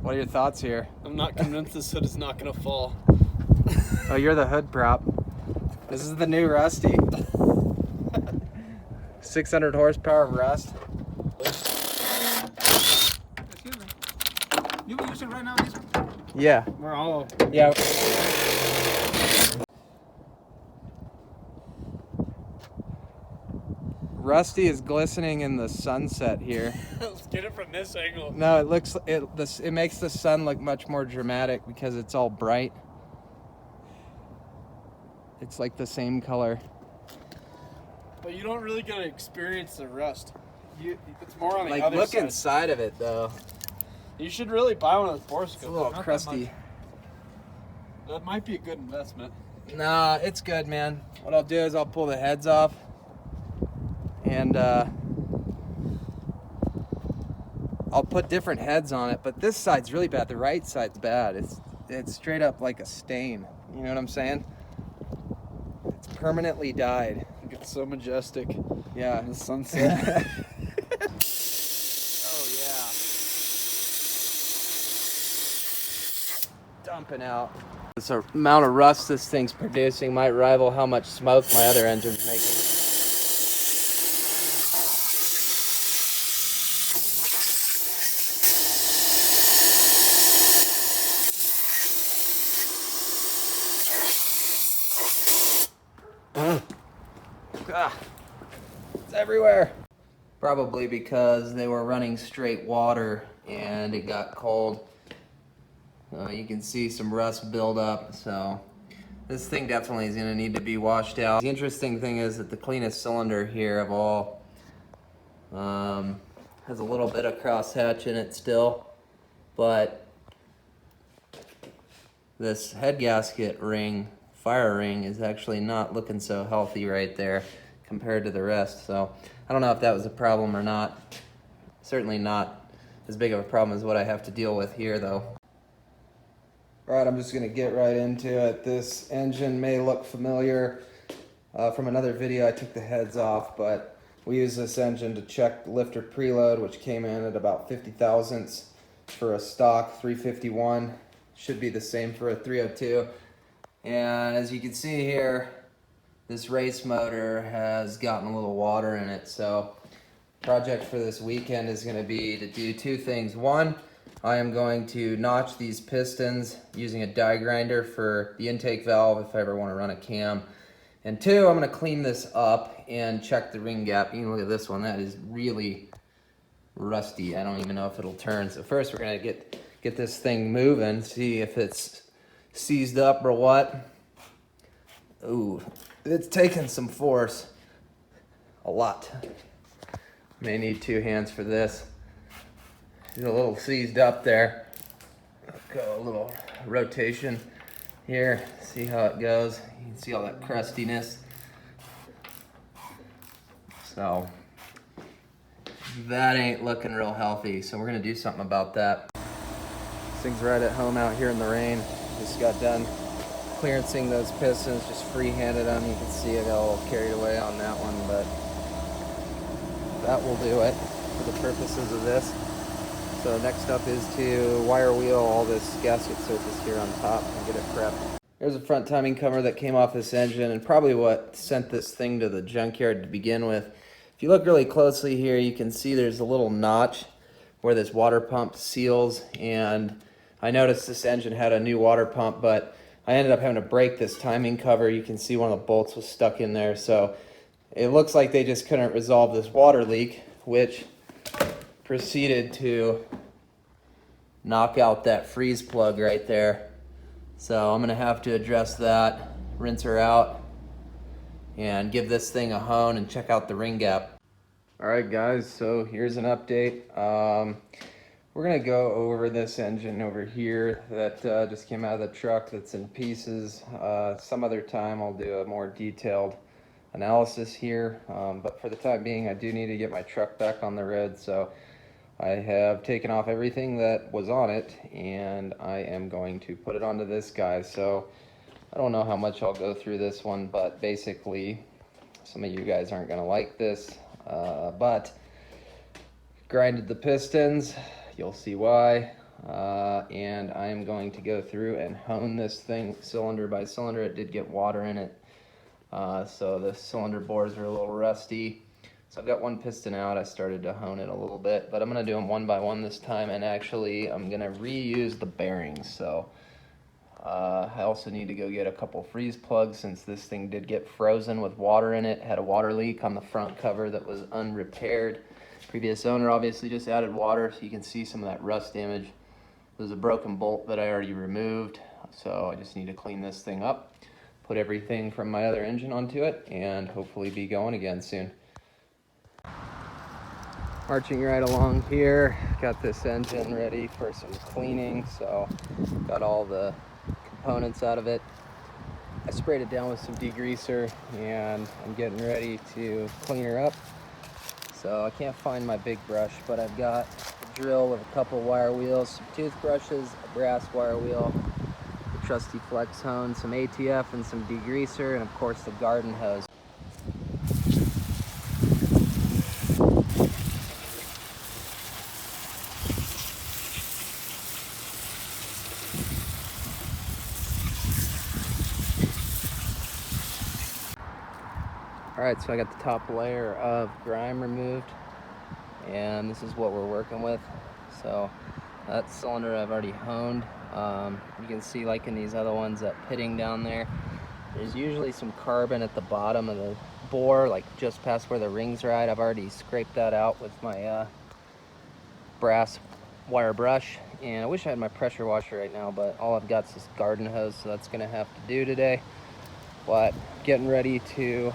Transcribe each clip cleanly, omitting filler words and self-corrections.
What are your thoughts here? I'm not convinced this hood is not gonna fall. Oh, you're the hood prop. This is the new Rusty. 600 horsepower Rust. Excuse me. You using right now, these ones? Yeah. We're all... Yeah. Rusty is glistening in the sunset here. Let's get it from this angle. No, it makes the sun look much more dramatic because it's all bright. It's like the same color. But you don't really get to experience the rust. It's more on the Like, other look side. inside of it though. You should really buy one of those borescopes. It's a little crusty. That might be a good investment. Nah, it's good, man. What I'll do is I'll pull the heads off and I'll put different heads on it, but this side's really bad. The right side's bad. It's straight up like a stain. You know what I'm saying? It's permanently dyed. It's so majestic. Yeah. In the sunset. Oh yeah. Dumping out. This amount of rust this thing's producing might rival how much smoke my other engine's making. It's everywhere. Probably because they were running straight water and it got cold. You can see some rust build up, so this thing definitely is going to need to be washed out. The interesting thing is that the cleanest cylinder here of all has a little bit of crosshatch in it still, but this head gasket ring, fire ring, is actually not looking so healthy right there compared to the rest. So I don't know if that was a problem or not. Certainly not as big of a problem as what I have to deal with here though. Alright, I'm just going to get right into it. This engine may look familiar from another video. I took the heads off, but we use this engine to check lifter preload, which came in at about 50 thousandths for a stock 351. Should be the same for a 302. And as you can see here, this race motor has gotten a little water in it. So project for this weekend is going to be to do two things. One, I am going to notch these pistons using a die grinder for the intake valve if I ever want to run a cam. And two, I'm going to clean this up and check the ring gap. You can look at this one, that is really rusty. I don't even know if it'll turn. So first we're going to get this thing moving, see if it's seized up or what. Ooh, it's taking some force. A lot. May need two hands for this. It's a little seized up there. Go a little rotation here, see how it goes. You can see all that crustiness. So that ain't looking real healthy, so we're gonna do something about that. This thing's right at home out here in the rain. Just got done clearancing those pistons, just free-handed them. You can see I got a little carried away on that one, but that will do it for the purposes of this. So next up is to wire wheel all this gasket surface here on top and get it prepped. There's a front timing cover that came off this engine and probably what sent this thing to the junkyard to begin with. If you look really closely here, you can see there's a little notch where this water pump seals, and I noticed this engine had a new water pump, but I ended up having to break this timing cover. You can see one of the bolts was stuck in there, so it looks like they just couldn't resolve this water leak, which proceeded to knock out that freeze plug right there. So I'm gonna have to address that, rinse her out, and give this thing a hone and check out the ring gap. All right guys, so here's an update. We're gonna go over this engine over here that just came out of the truck that's in pieces. Some other time I'll do a more detailed analysis here, but for the time being I do need to get my truck back on the road, so I have taken off everything that was on it and I am going to put it onto this guy. So I don't know how much I'll go through this one, but basically some of you guys aren't going to like this, but grinded the pistons, you'll see why. and I am going to go through and hone this thing cylinder by cylinder. It did get water in it, so the cylinder bores are a little rusty. So I've got one piston out. I started to hone it a little bit, but I'm going to do them one by one this time, and actually I'm going to reuse the bearings. So I also need to go get a couple freeze plugs since this thing did get frozen with water in it. Had a water leak on the front cover that was unrepaired. Previous owner obviously just added water, so you can see some of that rust damage. There's a broken bolt that I already removed, so I just need to clean this thing up, put everything from my other engine onto it, and hopefully be going again soon. Marching right along here, got this engine ready for some cleaning, so got all the components out of it. I sprayed it down with some degreaser, and I'm getting ready to clean her up. So I can't find my big brush, but I've got a drill with a couple wire wheels, some toothbrushes, a brass wire wheel, the trusty flex hone, some ATF and some degreaser, and of course the garden hose. Alright, so I got the top layer of grime removed, and this is what we're working with. So that cylinder I've already honed. You can see, like in these other ones, that pitting down there, there's usually some carbon at the bottom of the bore, like just past where the rings are at. I've already scraped that out with my brass wire brush, and I wish I had my pressure washer right now, but all I've got is this garden hose, so that's gonna have to do today. But getting ready to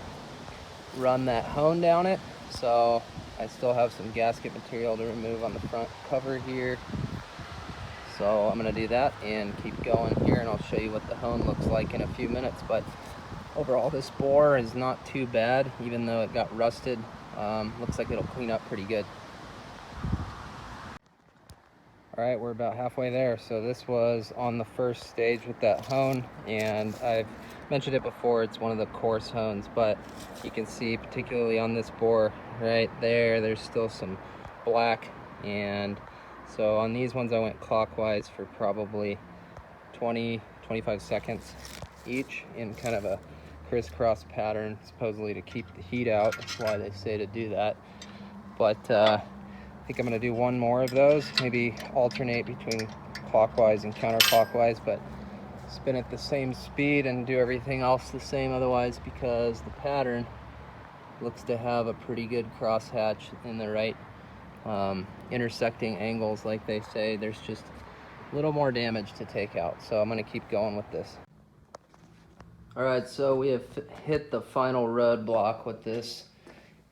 run that hone down it. So I still have some gasket material to remove on the front cover here, so I'm going to do that and keep going here, and I'll show you what the hone looks like in a few minutes. But overall, this bore is not too bad, even though it got rusted. Looks like it'll clean up pretty good. Alright, we're about halfway there. So this was on the first stage with that hone, and I've mentioned it before, it's one of the coarse hones, but you can see particularly on this bore right there, there's still some black, and so on these ones I went clockwise for probably 20-25 seconds each in kind of a crisscross pattern, supposedly to keep the heat out. That's why they say to do that. But I think I'm going to do one more of those, maybe alternate between clockwise and counterclockwise, but spin at the same speed and do everything else the same otherwise, because the pattern looks to have a pretty good crosshatch in the right intersecting angles, like they say. There's just a little more damage to take out, so I'm going to keep going with this. Alright, so we have hit the final roadblock with this,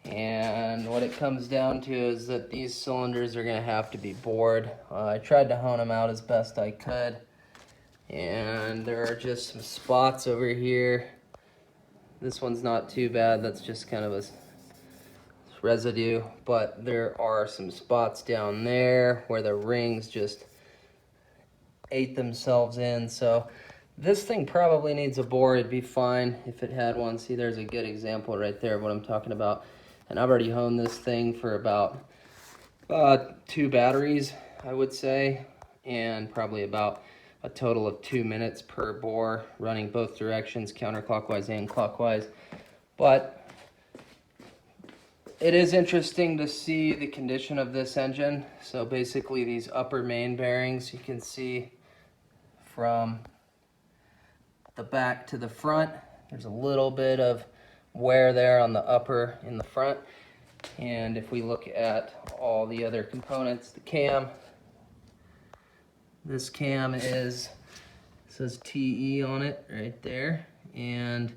and what it comes down to is that these cylinders are going to have to be bored. I tried to hone them out as best I could, and there are just some spots over here. This one's not too bad, that's just kind of a residue, but there are some spots down there where the rings just ate themselves in. So this thing probably needs a bore. It'd be fine if it had one. See, there's a good example right there of what I'm talking about. And I've already honed this thing for about 2 batteries, I would say, and probably about a total of 2 minutes per bore, running both directions, counterclockwise and clockwise. But it is interesting to see the condition of this engine. So basically these upper main bearings, you can see from the back to the front, there's a little bit of wear there on the upper in the front. And if we look at all the other components, the cam, this cam says TE on it right there, and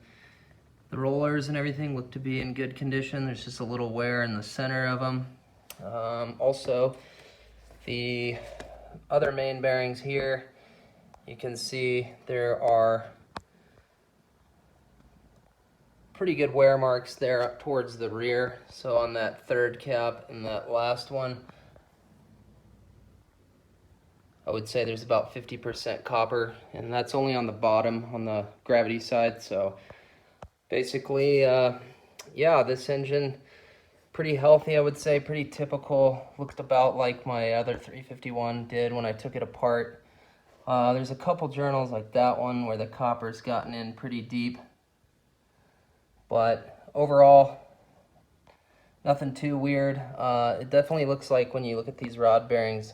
the rollers and everything look to be in good condition. There's just a little wear in the center of them. Also, the other main bearings here, you can see there are pretty good wear marks there up towards the rear. So on that third cap and that last one, I would say there's about 50% copper, and that's only on the bottom, on the gravity side. So basically, yeah, this engine pretty healthy, I would say, pretty typical. Looked about like my other 351 did when I took it apart. There's a couple journals like that one where the copper's gotten in pretty deep. But overall, nothing too weird. It definitely looks like when you look at these rod bearings,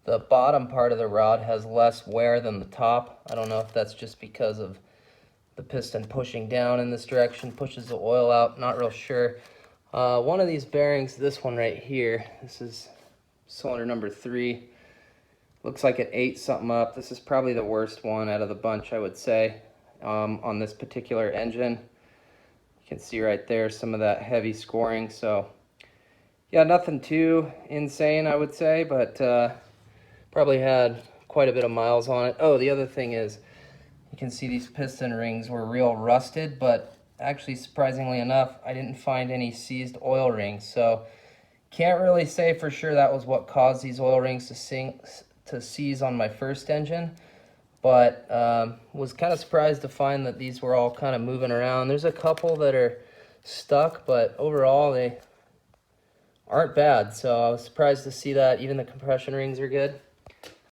the bottom part of the rod has less wear than the top. I don't know if that's just because of the piston pushing down in this direction, pushes the oil out, not real sure. One of these bearings, this one right here, this is cylinder number 3, looks like it ate something up. This is probably the worst one out of the bunch, I would say, on this particular engine. You can see right there some of that heavy scoring. So yeah, nothing too insane, I would say, but probably had quite a bit of miles on it. Oh, the other thing is, you can see these piston rings were real rusted, but actually, surprisingly enough, I didn't find any seized oil rings. So can't really say for sure that was what caused these oil rings to seize on my first engine, but was kind of surprised to find that these were all kind of moving around. There's a couple that are stuck, but overall they aren't bad. So I was surprised to see that. Even the compression rings are good.